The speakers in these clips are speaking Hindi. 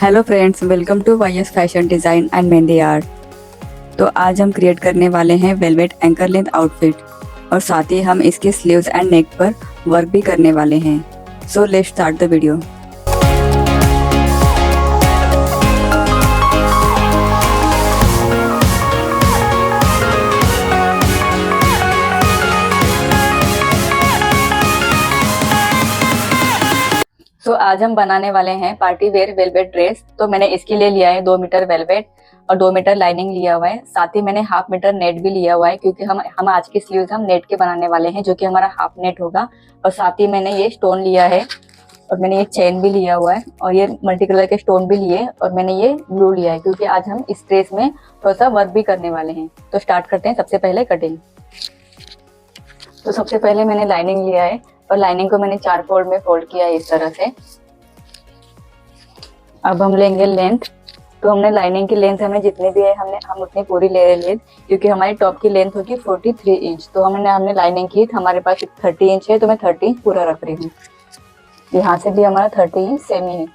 Hello friends, welcome to YS fashion design and mehndi art. तो आज हम क्रिएट करने वाले हैं वेलवेट एंकर लेंथ आउटफिट और साथ ही हम इसके स्लीव्स एंड नेक पर वर्क भी करने वाले हैं। So let's start the video. तो आज हम बनाने वाले हैं पार्टी वेयर वेलवेट ड्रेस। तो मैंने इसके लिए लिया है 2 मीटर वेलवेट और 2 मीटर लाइनिंग लिया हुआ है। साथ ही मैंने हाफ मीटर नेट भी लिया हुआ है क्योंकि हम आज की स्लीव्स हम नेट के बनाने वाले हैं, जो कि हमारा हाफ नेट होगा। और साथ ही मैंने ये स्टोन लिया है और मैंने ये चेन भी लिया हुआ है और ये मल्टी कलर के स्टोन भी लिए और मैंने ये ब्लू लिया है क्योंकि आज हम इस ड्रेस में थोड़ा सा वर्क भी करने वाले हैं। तो स्टार्ट करते हैं। सबसे पहले कटिंग। तो सबसे पहले मैंने लाइनिंग लिया है और लाइनिंग को मैंने 4 फोल्ड में फोल्ड किया है इस तरह से। अब हम लेंगे लेंथ। तो हमने लाइनिंग की लेंथ हमें जितनी भी है हम उतनी पूरी ले रहे लेंथ, क्योंकि हमारी टॉप की लेंथ होगी 43 इंच। तो हमने लाइनिंग की हमारे पास 30 इंच है, तो मैं 30 इंच पूरा रख रही हूँ। यहाँ से भी हमारा 30 इंच सेम ही है।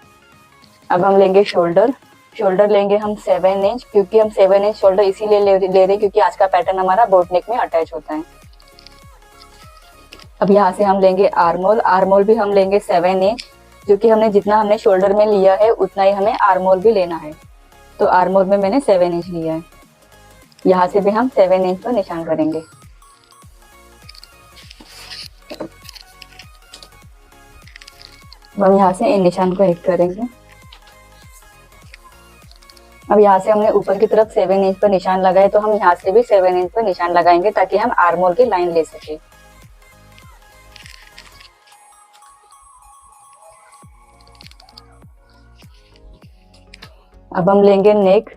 अब हम लेंगे शोल्डर। शोल्डर लेंगे हम 7 इंच, क्योंकि हम 7 इंच शोल्डर इसीलिए ले रहे हैं क्योंकि आज का पैटर्न हमारा बोट नेक में अटैच होता है। अब यहाँ से हम लेंगे आर्मोल। आर्मोल भी हम लेंगे 7 इंच, क्योंकि जितना हमने शोल्डर में लिया है उतना ही हमें आर्मोल भी लेना है। तो आर्मोल में मैंने 7 इंच लिया है। यहाँ से भी हम 7 इंच पर निशान करेंगे। हम यहाँ से इन निशान को एक करेंगे। अब यहाँ से हमने ऊपर की तरफ 7 इंच पर निशान लगाए, तो हम यहाँ से भी 7 इंच पर निशान लगाएंगे ताकि हम आर्मोल की लाइन ले सके। अब हम लेंगे नेक।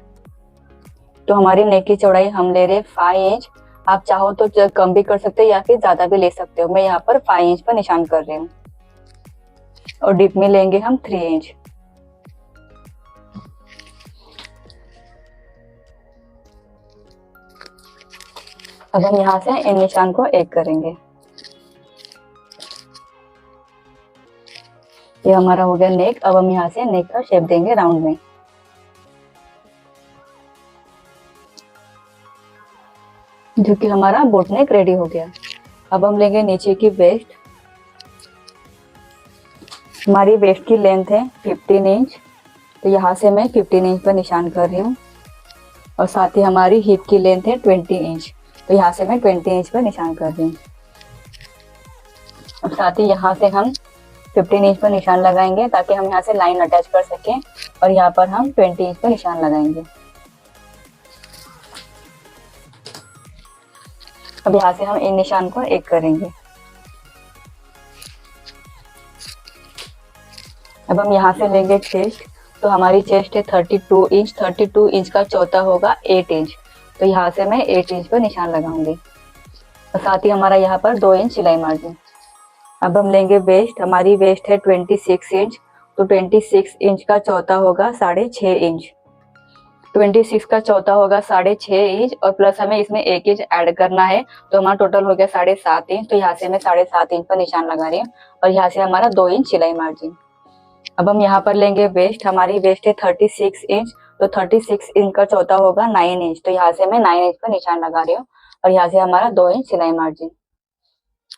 तो हमारी नेक की चौड़ाई हम ले रहे 5 इंच। आप चाहो तो कम भी कर सकते हो या फिर ज्यादा भी ले सकते हो। मैं यहाँ पर 5 इंच पर निशान कर रही हूँ। और डिप में लेंगे हम 3 इंच। अब हम यहाँ से इन निशान को एक करेंगे। ये हमारा हो गया नेक। अब हम यहाँ से नेक का शेप देंगे राउंड में। जो कि हमारा बोट नेक रेडी हो गया। अब हम लेंगे नीचे की वेस्ट। हमारी वेस्ट की लेंथ है 15 इंच। तो यहाँ से मैं 15 इंच पर निशान कर रही हूँ। और साथ ही हमारी हिप की लेंथ है 20 इंच। तो यहाँ से मैं 20 इंच पर निशान कर रही हूँ। अब साथ ही यहाँ से हम 15 इंच पर निशान लगाएंगे ताकि हम यहाँ से लाइन अटैच कर सकें। और यहाँ पर हम 20 इंच पर निशान लगाएंगे। अब यहाँ से हम इन निशान को एक करेंगे। अब हम यहाँ से लेंगे चेस्ट। तो हमारी चेस्ट है 32 इंच। 32 इंच का चौथा होगा 8 इंच। तो यहाँ से मैं 8 इंच पर निशान लगाऊंगी। और साथ ही हमारा यहाँ पर 2 इंच सिलाई मार्जिन। अब हम लेंगे वेस्ट। हमारी वेस्ट है 26 इंच। तो 26 इंच का चौथा होगा 6.5 इंच। 26 का चौथा होगा 6.5 इंच और प्लस हमें इसमें 1 इंच ऐड करना है। तो हमारा टोटल हो गया 7.5 इंच। तो यहाँ से मैं 7.5 इंच पर निशान लगा रही हूँ और यहाँ से हमारा 2 इंच सिलाई मार्जिन। अब हम यहाँ पर लेंगे वेस्ट। हमारी वेस्ट है 36 इंच। तो 36 इंच का चौथा होगा 9 इंच। तो यहाँ से मैं 9 इंच पर निशान लगा रही हूँ और यहाँ से हमारा 2 इंच सिलाई मार्जिन।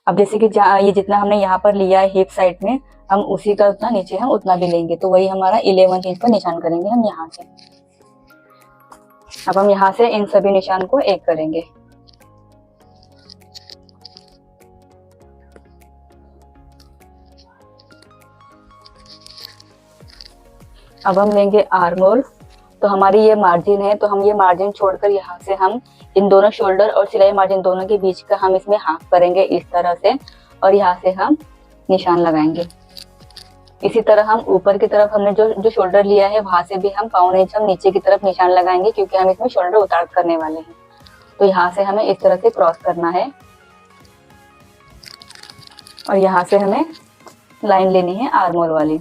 अब जैसे कि ये जितना हमने यहाँ पर लिया है हिप साइड में, हम उसी का उतना नीचे हम उतना भी लेंगे। तो वही हमारा 11 इंच पर निशान करेंगे हम यहाँ से। अब हम यहाँ से इन सभी निशान को एक करेंगे। अब हम लेंगे आर्मोल। तो हमारी ये मार्जिन है, तो हम ये मार्जिन छोड़कर यहाँ से हम इन दोनों शोल्डर और सिलाई मार्जिन दोनों के बीच का हम इसमें हाफ करेंगे इस तरह से। और यहाँ से हम निशान लगाएंगे। इसी तरह हम ऊपर की तरफ हमने जो शोल्डर लिया है वहां से भी हम 1.25 इंच हम नीचे की तरफ निशान लगाएंगे, क्योंकि हम इसमें शोल्डर उतार करने वाले हैं। तो यहाँ से हमें इस तरह से क्रॉस करना है और यहाँ से हमें लाइन लेनी है आर्मोल वाली।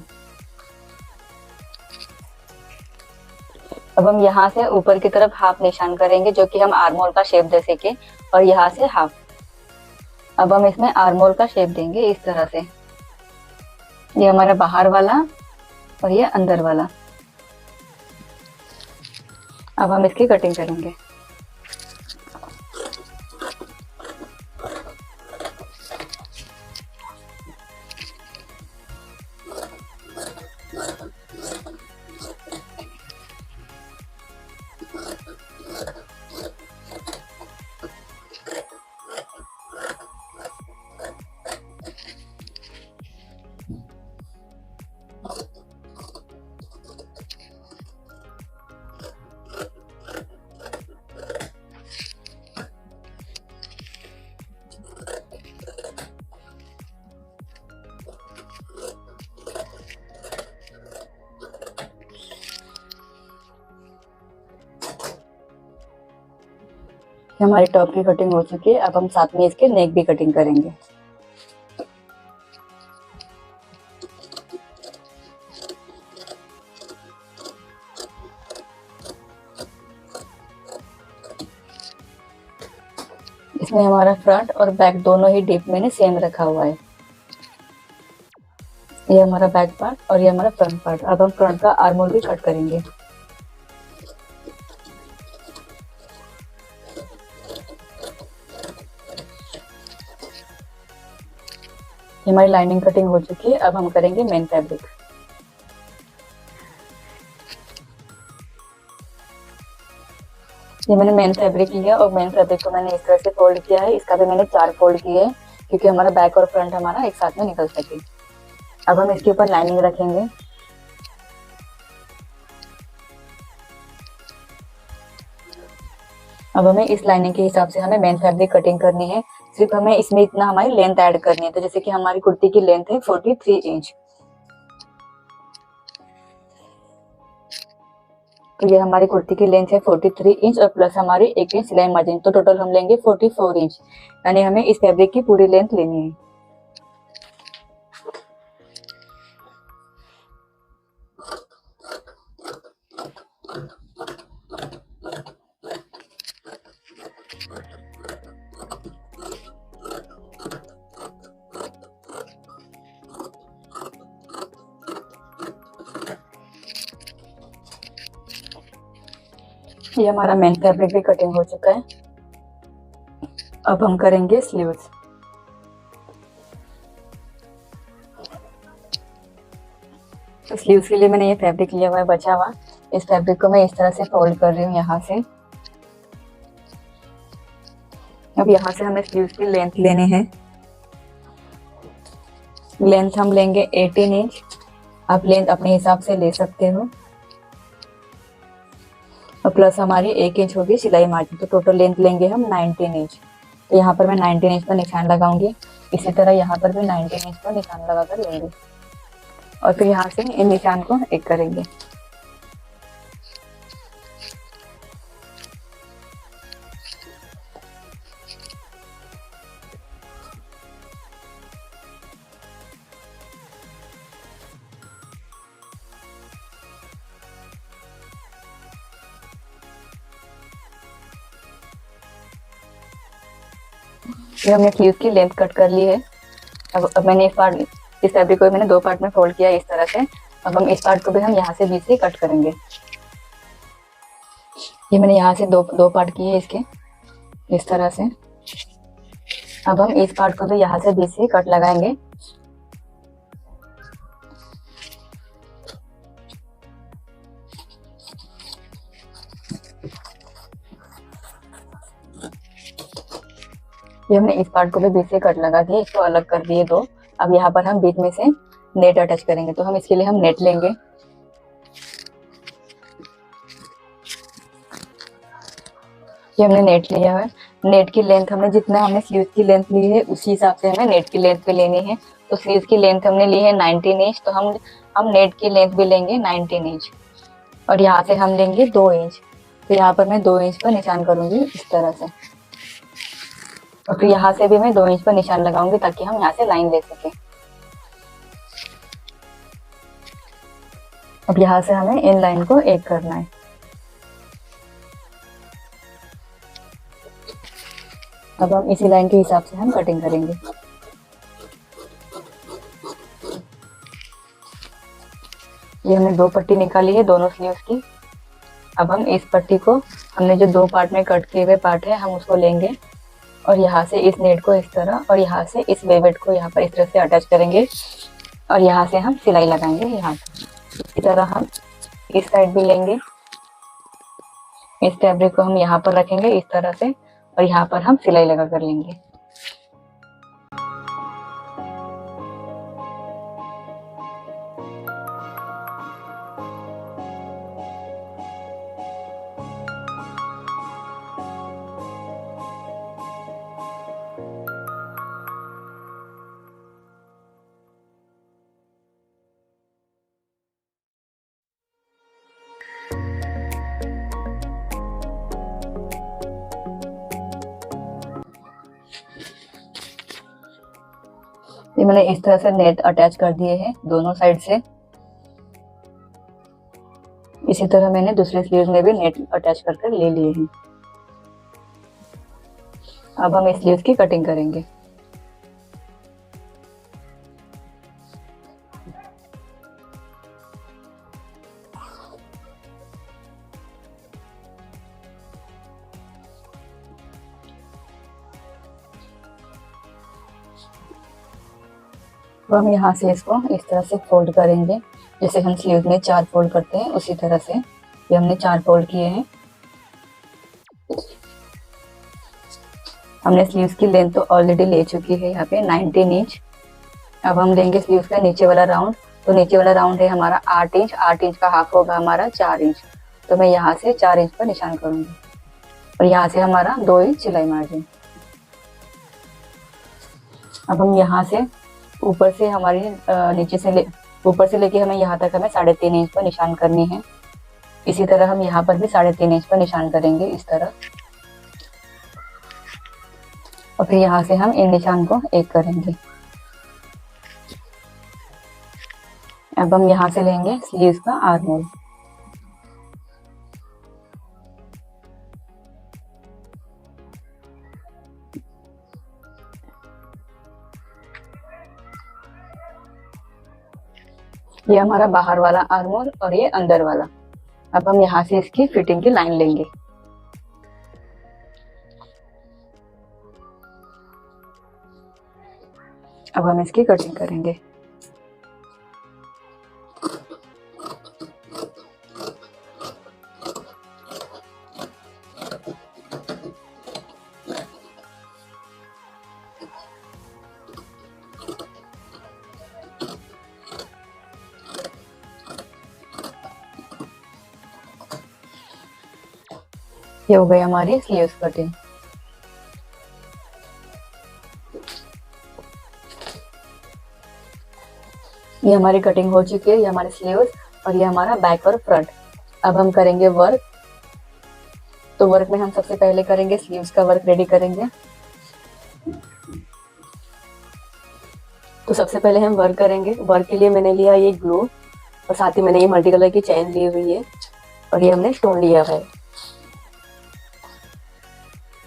अब हम यहाँ से ऊपर की तरफ हाफ निशान करेंगे, जो कि हम आर्मोल का शेप दे सके। और यहाँ से हाफ। अब हम इसमें आर्मोल का शेप देंगे इस तरह से। ये हमारा बाहर वाला और ये अंदर वाला। अब हम इसकी कटिंग करेंगे। हमारी टॉप की कटिंग हो चुकी है। अब हम साथ में इसके नेक भी कटिंग करेंगे। इसमें हमारा फ्रंट और बैक दोनों ही डीप मैंने सेम रखा हुआ है। ये हमारा बैक पार्ट और ये हमारा फ्रंट पार्ट। अब हम फ्रंट का आर्म होल भी कट करेंगे। हमारी लाइनिंग कटिंग हो चुकी है। अब हम करेंगे मेन फैब्रिक। ये मैंने मेन फैब्रिक लिया और मेन फैब्रिक को मैंने इस तरह से फोल्ड किया है। इसका भी मैंने 4 फोल्ड किए हैं क्योंकि हमारा बैक और फ्रंट हमारा एक साथ में निकल सके। अब हम इसके ऊपर लाइनिंग रखेंगे। अब हमें इस लाइनिंग के हिसाब से हमें मेन फैब्रिक कटिंग करनी है। सिर्फ हमें इसमें इतना हमारी लेंथ ऐड करनी है। तो जैसे कि हमारी कुर्ती की लेंथ है 43 इंच, तो ये हमारी कुर्ती की लेंथ है 43 इंच और प्लस हमारी 1 इंच सिलाई मार्जिन, तो टोटल हम लेंगे 44 इंच। यानी हमें इस फैब्रिक की पूरी लेंथ लेनी है। ये हमारा मेन फैब्रिक भी कटिंग हो चुका है। अब हम करेंगे स्लीव्स। तो स्लीव्स के लिए मैंने ये फैब्रिक लिया हुआ है बचा हुआ। इस फैब्रिक को मैं इस तरह से फोल्ड कर रही हूँ यहाँ से। अब यहाँ से हमें स्लीव्स की लेंथ लेनी है। लेंथ हम लेंगे 18 इंच। आप लेंथ अपने हिसाब से ले सकते हो और प्लस हमारी 1 इंच होगी सिलाई मार्जिन, तो टोटल लेंथ लेंगे हम 19 इंच। तो यहाँ पर मैं 19 इंच पर निशान लगाऊंगी। इसी तरह यहाँ पर भी 19 इंच पर निशान लगाकर लेंगे और फिर यहाँ से इन निशान को एक करेंगे। फिर हमने स्लीव की लेंथ कट कर ली है। अब मैंने इस फैब्रिक को मैंने 2 पार्ट में फोल्ड किया इस तरह से। अब हम इस पार्ट को भी हम यहाँ से बीच से कट करेंगे। ये मैंने यहाँ से दो पार्ट किए इसके इस तरह से। अब हम इस पार्ट को भी यहाँ से बीच से कट लगाएंगे। ये हमने इस पार्ट को भी बीच से कट लगा दिए, इसको अलग कर दिए 2। अब यहाँ पर हम बीच में से नेट अटैच करेंगे, तो हम इसके लिए हम नेट लेंगे। ये हमने नेट लिया है। नेट की लेंथ हमने जितना हमने स्लीव की लेंथ ली है उसी हिसाब से हमें नेट की लेंथ भी लेनी है। तो स्लीव की लेंथ हमने ली है 19 इंच, तो हम नेट की लेंथ भी लेंगे 19 इंच और यहाँ से हम लेंगे 2 इंच। तो यहाँ पर मैं 2 इंच पर निशान करूंगी इस तरह से और फिर यहाँ से भी मैं 2 इंच पर निशान लगाऊंगी ताकि हम यहाँ से लाइन ले सके। अब यहाँ से हमें इन लाइन को एक करना है। अब हम इसी लाइन के हिसाब से हम कटिंग करेंगे। ये हमने 2 पट्टी निकाली है दोनों स्लीव्स की। अब हम इस पट्टी को, हमने जो 2 पार्ट में कट किए हुए पार्ट है, हम उसको लेंगे और यहाँ से इस नेट को इस तरह और यहाँ से इस वेवेट को यहाँ पर इस तरह से अटैच करेंगे और यहाँ से हम सिलाई लगाएंगे। यहाँ से इसी तरह हम इस साइड भी लेंगे, इस फैब्रिक को हम यहाँ पर रखेंगे इस तरह से और यहाँ पर हम सिलाई लगा कर लेंगे। ये मैंने इस तरह से नेट अटैच कर दिए हैं दोनों साइड से। इसी तरह मैंने दूसरे स्लीव्स में भी नेट अटैच कर ले लिए हैं। अब हम इस स्लीव्स की कटिंग करेंगे। तो हम यहाँ से इसको इस तरह से फोल्ड करेंगे, जैसे हम स्लीव में 4 फोल्ड करते हैं उसी तरह से ये हमने 4 फोल्ड किए हैं। हमने स्लीव्स की लेंथ तो ऑलरेडी ले चुकी है यहाँ पे 19 इंच। अब हम लेंगे स्लीव्स का नीचे वाला राउंड। तो नीचे वाला राउंड है हमारा 8 इंच, 8 इंच का हाफ होगा हमारा 4 इंच। तो मैं यहाँ से 4 इंच पर निशान करूंगी और यहाँ से हमारा 2 इंच सिलाई मार्जिन। अब हम यहाँ से ऊपर से हमारी नीचे से ऊपर से लेके हमें यहाँ तक हमें 3.5 इंच पर निशान करनी है। इसी तरह हम यहाँ पर भी 3.5 इंच पर निशान करेंगे इस तरह और फिर यहाँ से हम इन निशान को एक करेंगे। अब हम यहाँ से लेंगे स्लीव्स का आर्म होल। ये हमारा बाहर वाला आर्म होल और ये अंदर वाला। अब हम यहाँ से इसकी फिटिंग की लाइन लेंगे। अब हम इसकी कटिंग करेंगे। ये हो गई हमारी स्लीव्स कटिंग। ये हमारी कटिंग हो चुकी है, ये हमारे स्लीव्स और ये हमारा बैक और फ्रंट। अब हम करेंगे वर्क। तो वर्क में हम सबसे पहले करेंगे स्लीव्स का वर्क रेडी करेंगे। तो सबसे पहले हम वर्क करेंगे। वर्क के लिए मैंने लिया ये ग्लू और साथ ही मैंने ये मल्टी कलर की चेन ली हुई है और ये हमने स्टोन लिया है।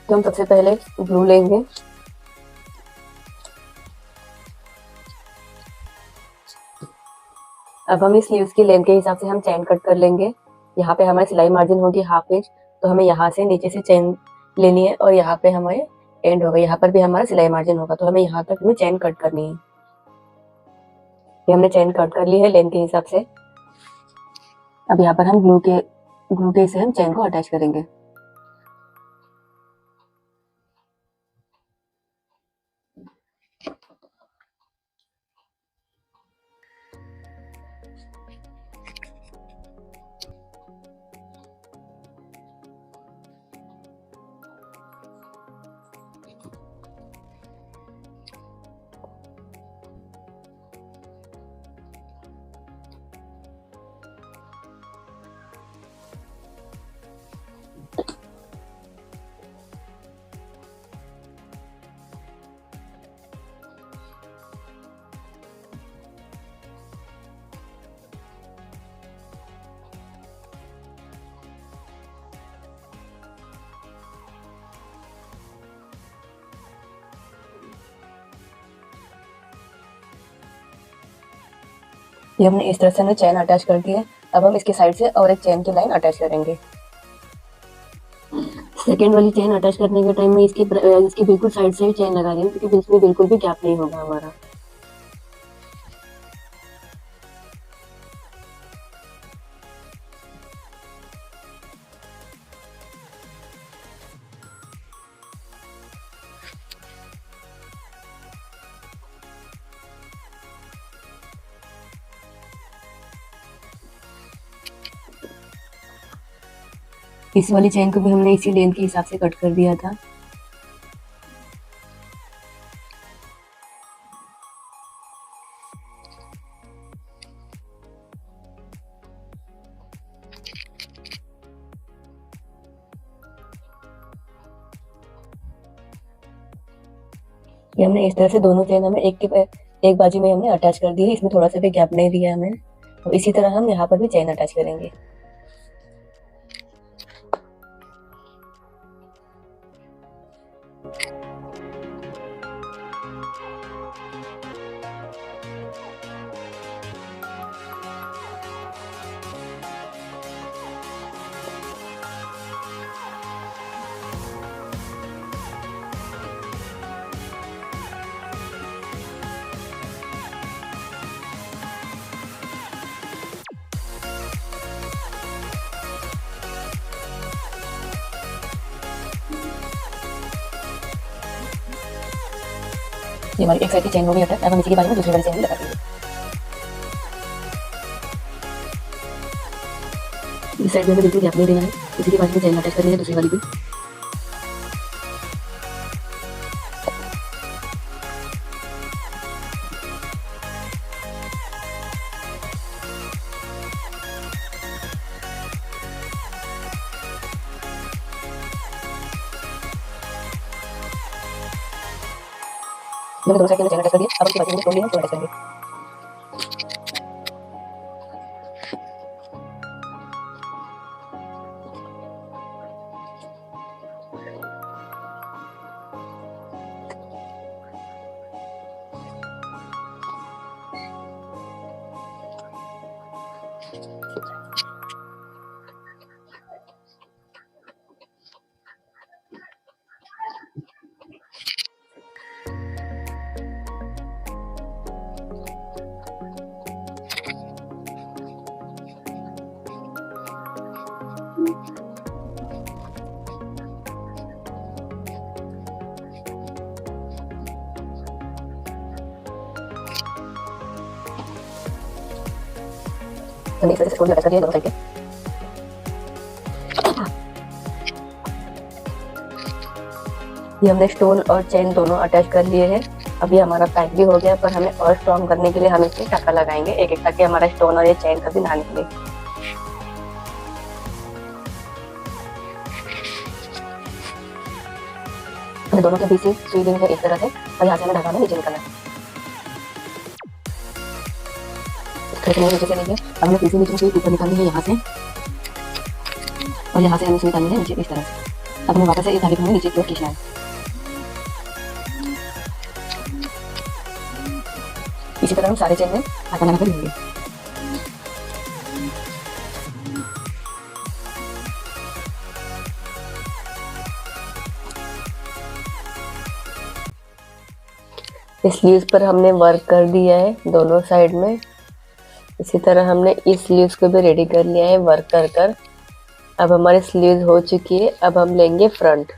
तो हम सबसे पहले ग्लू लेंगे। अब हम इस स्लीव्स की लेंथ के हिसाब से हम चेन कट कर लेंगे। यहाँ पे हमारी सिलाई मार्जिन होगी 1/2 इंच। तो हमें यहाँ से नीचे से चेन लेनी है और यहाँ पे हमारे एंड होगा, यहाँ पर भी हमारा सिलाई मार्जिन होगा। तो हमें यहाँ तक में चेन कट करनी है। ये हमने चेन कट कर ली है लेंथ के हिसाब से। अब यहाँ पर हम ग्लू के से हम चेन को अटैच करेंगे। ये हमने इस तरह से हमने चेन अटैच कर दी है। अब हम इसके साइड से और एक चेन की लाइन अटैच करेंगे। सेकेंड वाली चेन अटैच करने के टाइम में इसकी बिल्कुल साइड से चेन लगा रही हूँ, क्योंकि इसमें बिल्कुल भी गैप नहीं होगा हमारा। इस वाली चेन को भी हमने इसी लेंथ के हिसाब से कट कर दिया था। ये हमने इस तरह से दोनों चेन हमें एक बाजू में हमने अटैच कर दी है, इसमें थोड़ा सा भी गैप नहीं दिया हमें। तो इसी तरह हम यहाँ पर भी चेन अटैच करेंगे। ये हमारी एक साइड की चेन हो गई अटैच। अब हम इसी के बाजू में दूसरी वाली चेन भी लगा देंगे। इस साइड में हमें बिल्कुल गैप नहीं देना है, इसी के बाजू में चेन अटैच करनी है दूसरी वाली भी। मैंने दोनों साइड के अंदर चेन अटैच कर दिया। अब इसके बाजू में स्टोन लिए हैं, स्टोन अटैच करेंगे। हमने इस तरह से स्टोन अटैच कर दिया दोनों साइड के। ये हमने स्टोन और चेन दोनों अटैच कर लिए हैं। अभी हमारा पैक भी हो गया, पर हमें और स्ट्रॉन्ग करने के लिए हम इसमें टाका लगाएंगे एक एक, ताकि हमारा स्टोन और ये चेन कभी ना निकले। हमें दोनों के बीच से सुई देनी है एक तरह से, और यहाँ से हमें धागा में नीचे निकालना है। नीचे से लीजिए। अब हमें तीसरी नीचे सुई ऊपर निकालनी है यहाँ से, और यहाँ से हमें सुई निकालनी है नीचे इस तरह से। अब हमें वापस से इस धागे को हमें नीचे की ओर खींचना है। इसी तरह हम सारे चेन में धागा लगाकर लेंगे। इस स्लीव्स पर हमने वर्क कर दिया है दोनों साइड में। इसी तरह हमने इस स्लीव्स को भी रेडी कर लिया है वर्क कर कर। अब हमारी स्लीव्स हो चुकी है। अब हम लेंगे फ्रंट।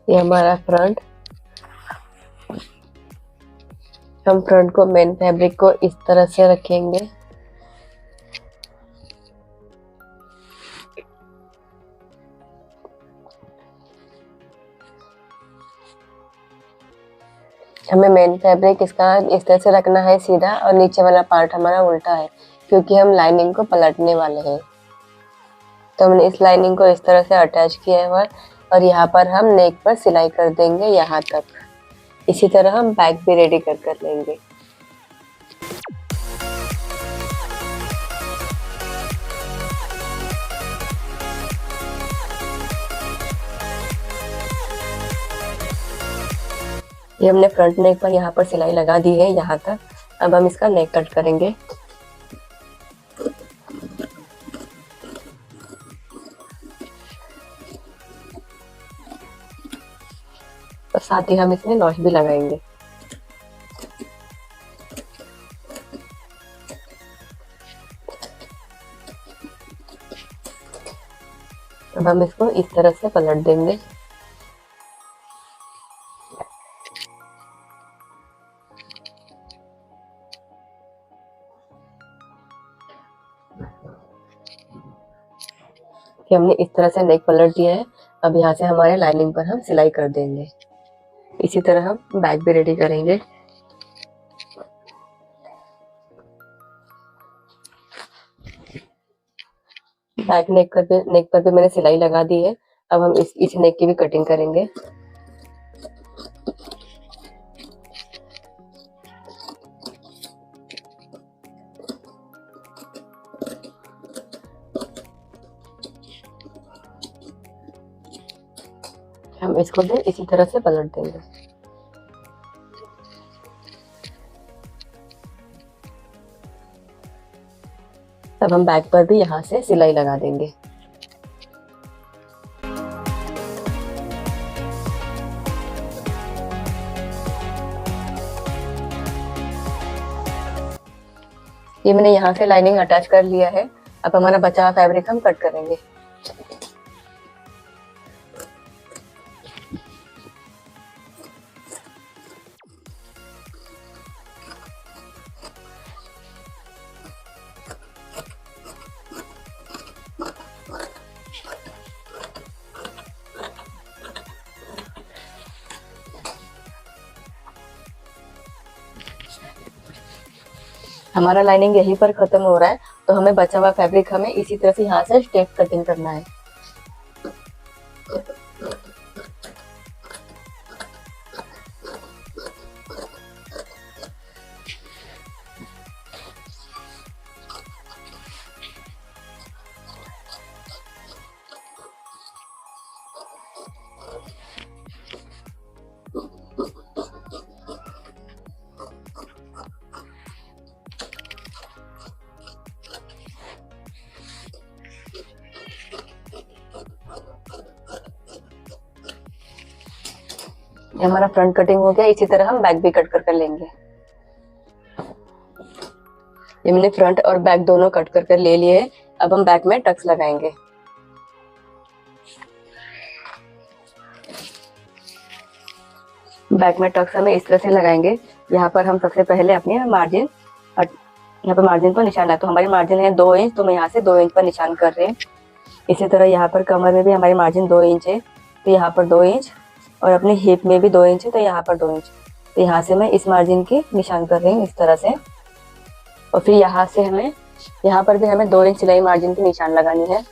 ये हमारा फ्रंट। हम फ्रंट को मेन फैब्रिक को इस तरह से रखेंगे। हमें मेन फैब्रिक इसका इस तरह से रखना है सीधा, और नीचे वाला पार्ट हमारा उल्टा है, क्योंकि हम लाइनिंग को पलटने वाले हैं। तो हमने इस लाइनिंग को इस तरह से अटैच किया है, और यहाँ पर हम नेक पर सिलाई कर देंगे यहाँ तक। इसी तरह हम बैक भी रेडी कर लेंगे। ये हमने फ्रंट नेक पर यहाँ पर सिलाई लगा दी है यहाँ तक। अब हम इसका नेक कट करेंगे। और साथ ही हम इसमें नॉच भी लगाएंगे। अब हम इसको इस तरह से पलट देंगे। कि हमने इस तरह से नेक पलट दिया है। अब यहाँ से हमारे लाइनिंग पर हम सिलाई कर देंगे। इसी तरह हम बैक भी रेडी करेंगे। बैक नेक पर भी मैंने सिलाई लगा दी है। अब हम इस नेक की भी कटिंग करेंगे। हम इसको भी इसी तरह से पलट देंगे। अब हम बैक पर भी यहाँ से सिलाई लगा देंगे। ये मैंने यहाँ से लाइनिंग अटैच कर लिया है। अब हमारा बचा हुआ फैब्रिक हम कट करेंगे। हमारा लाइनिंग यहीं पर खत्म हो रहा है, तो हमें बचा हुआ फैब्रिक हमें इसी तरह से यहाँ से स्टेप कटिंग करना है। ये हमारा फ्रंट कटिंग हो गया। इसी तरह हम बैक भी कट कर लेंगे। ये मैंने फ्रंट और बैक दोनों कट कर ले लिए। अब हम बैक में टक्स लगाएंगे। बैक में टक्स हमें इस तरह से लगाएंगे। यहाँ पर हम सबसे पहले अपनी मार्जिन, यहाँ पर मार्जिन पर निशान है, तो हमारी मार्जिन है 2 इंच, तो मैं यहाँ से 2 इंच पर निशान कर रहे हैं। इसी तरह यहाँ पर कमर में भी हमारी मार्जिन 2 इंच है, तो यहाँ पर 2 इंच, और अपने हिप में भी 2 इंच है, तो यहाँ पर 2 इंच। तो यहाँ से मैं इस मार्जिन की निशान कर रही हूँ इस तरह से। और फिर यहाँ से हमें, यहाँ पर भी हमें 2 इंच सिलाई मार्जिन की निशान लगानी है।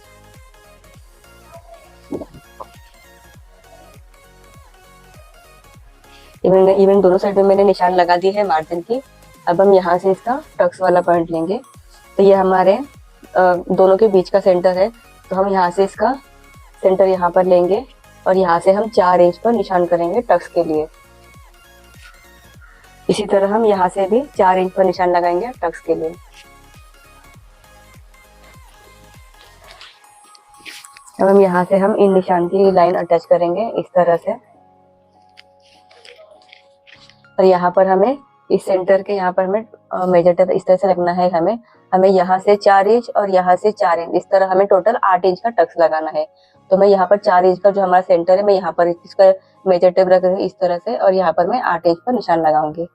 इवन दोनों साइड में मैंने निशान लगा दी है मार्जिन की। अब हम यहाँ से इसका टक्स वाला पॉइंट लेंगे। तो ये हमारे दोनों के बीच का सेंटर है, तो हम यहाँ से इसका सेंटर यहाँ पर लेंगे और यहाँ से हम 4 इंच पर निशान करेंगे टक्स के लिए। इसी तरह हम यहाँ से भी 4 इंच पर निशान लगाएंगे टक्स के लिए। अब हम यहाँ से हम इन निशान की लाइन अटैच करेंगे इस तरह से। और यहाँ पर हमें इस सेंटर के यहाँ पर हमें मेजर टेप इस तरह से रखना है। हमें यहाँ से 4 इंच और यहाँ से 4 इंच, इस तरह हमें टोटल 8 इंच का टक्स लगाना है। तो मैं यहाँ पर 4 इंच का जो हमारा सेंटर है, मैं यहाँ पर इसका मेजर टेप रखूंगी इस तरह से, और यहाँ पर मैं 8 इंच पर निशान लगाऊंगी।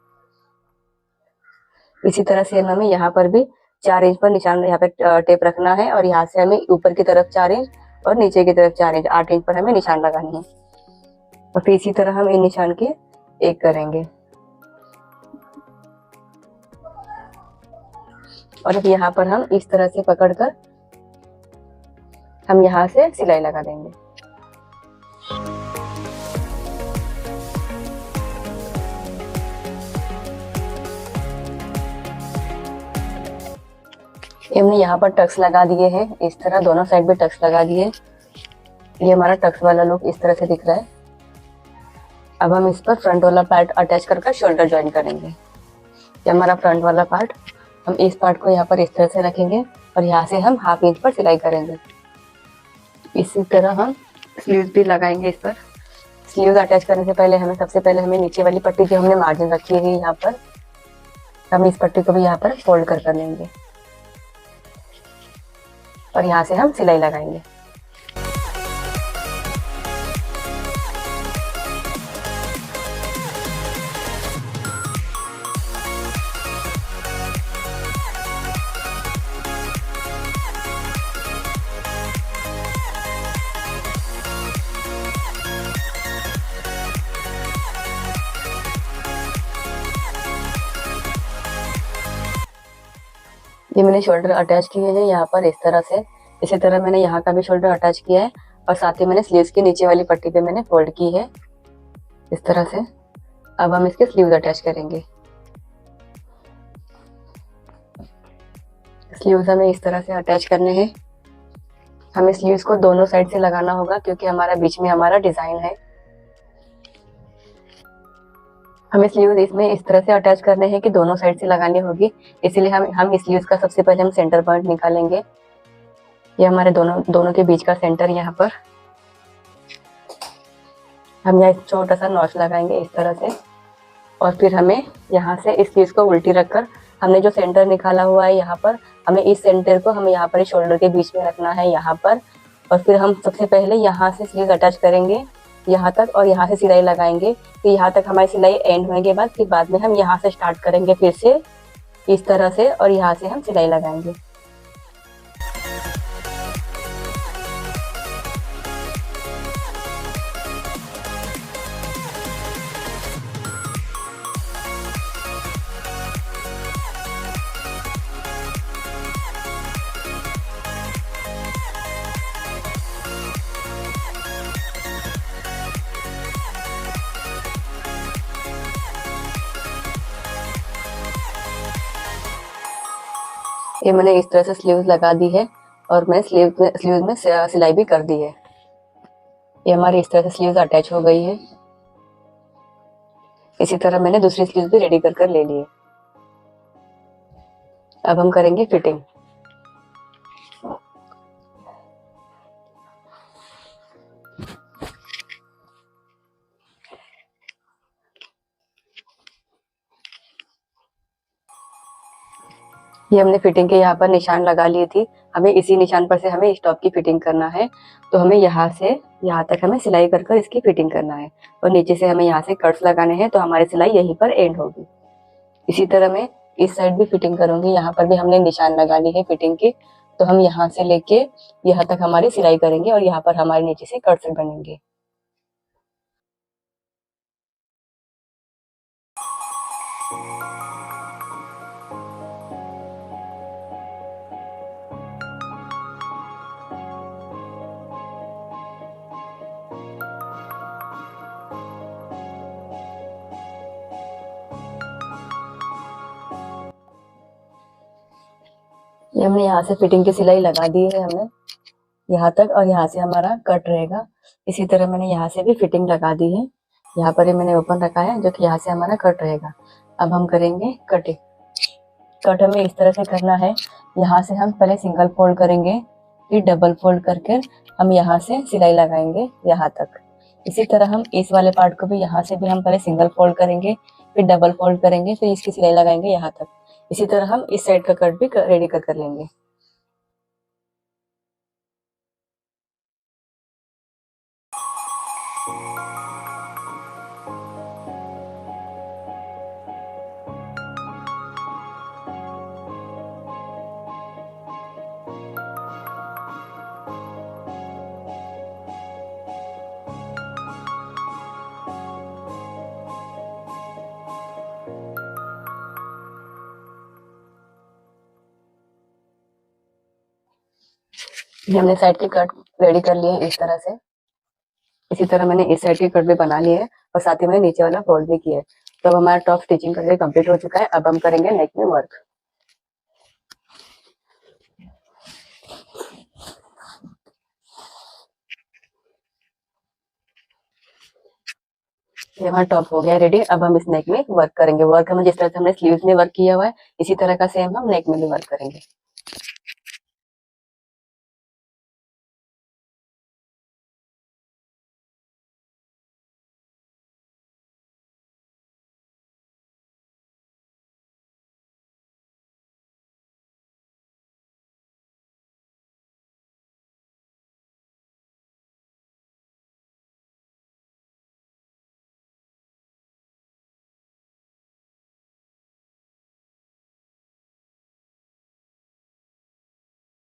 इसी तरह से हमें यहाँ पर भी 4 इंच पर निशान यहाँ पे टेप रखना है, और यहाँ से हमें ऊपर की तरफ 4 इंच और नीचे की तरफ 4 इंच, 8 इंच पर हमें निशान लगानी है। और फिर इसी तरह हम इन निशान के एक करेंगे। और अब यहाँ पर हम इस तरह से पकड़कर हम यहाँ से सिलाई लगा देंगे। हमने यहाँ पर टक्स लगा दिए हैं, इस तरह दोनों साइड पे टक्स लगा दिए। ये हमारा टक्स वाला लुक इस तरह से दिख रहा है। अब हम इस पर फ्रंट वाला पार्ट अटैच कर शोल्डर ज्वाइन करेंगे। ये हमारा फ्रंट वाला पार्ट, हम इस पार्ट को यहाँ पर इस तरह से रखेंगे और यहाँ से हम हाफ इंच पर सिलाई करेंगे। इसी तरह हम स्लीव्स भी लगाएंगे। इस पर स्लीव्स अटैच करने से पहले हमें सबसे पहले हमें नीचे वाली पट्टी जो हमने मार्जिन रखी है यहाँ पर, हम इस पट्टी को भी यहाँ पर फोल्ड कर लेंगे और यहाँ से हम सिलाई लगाएंगे। ये मैंने शोल्डर अटैच किए हैं यहाँ पर इस तरह से। इसी तरह मैंने यहाँ का भी शोल्डर अटैच किया है और साथ ही मैंने स्लीव्स की नीचे वाली पट्टी पे मैंने फोल्ड की है इस तरह से। अब हम इसके स्लीव्स अटैच करेंगे। स्लीव्स हमें इस तरह से अटैच करने हैं। हमें स्लीव्स को दोनों साइड से लगाना होगा क्योंकि हमारा बीच में हमारा डिजाइन है। हमें स्लीव्स इसमें इस तरह से अटैच करने हैं कि दोनों साइड से लगानी होगी, इसीलिए हम इस स्लीव्स का सबसे पहले हम सेंटर पॉइंट निकालेंगे। ये हमारे दोनों के बीच का सेंटर, यहाँ पर हम यहाँ छोटा सा नॉच लगाएंगे इस तरह से और फिर हमें यहाँ से इस स्लीव्स को उल्टी रखकर हमने जो सेंटर निकाला हुआ है यहाँ पर, हमें इस सेंटर को हमें यहाँ पर शोल्डर के बीच में रखना है यहाँ पर। और फिर हम सबसे पहले यहाँ से स्लीव्स अटैच करेंगे यहाँ तक और यहाँ से सिलाई लगाएंगे। तो यहाँ तक हमारी सिलाई एंड होने के बाद फिर बाद में हम यहाँ से स्टार्ट करेंगे फिर से इस तरह से और यहाँ से हम सिलाई लगाएंगे। ये मैंने इस तरह से स्लीव्स लगा दी है और मैं स्लीव्स में सिलाई भी कर दी है। ये हमारी इस तरह से स्लीव्स अटैच हो गई है। इसी तरह मैंने दूसरी स्लीव्स भी रेडी कर ले ली है। अब हम करेंगे फिटिंग। ये हमने फिटिंग के यहाँ पर निशान लगा लिए थी। हमें इसी निशान पर से हमें इस टॉप की फिटिंग करना है। तो हमें यहाँ से यहाँ तक हमें सिलाई कर इसकी फिटिंग करना है और नीचे से हमें यहाँ से कट्स लगाने हैं। तो हमारी सिलाई यहीं पर एंड होगी। इसी तरह मैं इस साइड भी फिटिंग करूंगी। यहाँ पर भी हमने निशान लगा ली है फिटिंग की। तो हम यहाँ से लेके यहाँ तक हमारी सिलाई करेंगे और यहाँ पर हमारे नीचे से कट्स बनेंगे। ये हमने यहाँ से फिटिंग की सिलाई लगा दी है हमने यहाँ तक और यहाँ से हमारा कट रहेगा। इसी तरह मैंने यहाँ से भी फिटिंग लगा दी है। यहाँ पर ये मैंने ओपन रखा है जो कि यहाँ से हमारा कट रहेगा। अब हम करेंगे कटिंग। कट हमें इस तरह से करना है। यहाँ से हम पहले सिंगल फोल्ड करेंगे फिर डबल फोल्ड करके हम यहाँ से सिलाई लगाएंगे यहाँ तक। इसी तरह हम इस वाले पार्ट को भी यहाँ से भी हम पहले सिंगल फोल्ड करेंगे फिर डबल फोल्ड करेंगे फिर इसकी सिलाई लगाएंगे यहाँ तक। इसी तरह हम इस साइड का कट भी रेडी कर लेंगे। ये हमने साइड की कट रेडी कर लिए इस तरह से। इसी तरह मैंने इस साइड की कट भी बना ली है और साथ ही मैंने नीचे वाला फोल्ड भी किया है। तो अब हमारा टॉप स्टिचिंग करके कंप्लीट हो चुका है। अब हम करेंगे नेक में वर्क। ये हमारा टॉप हो गया रेडी। अब हम इस नेक में वर्क करेंगे। वर्क हम जिस तरह से हमने स्लीव्स में वर्क किया हुआ है इसी तरह का सेम हम नेक में भी वर्क करेंगे।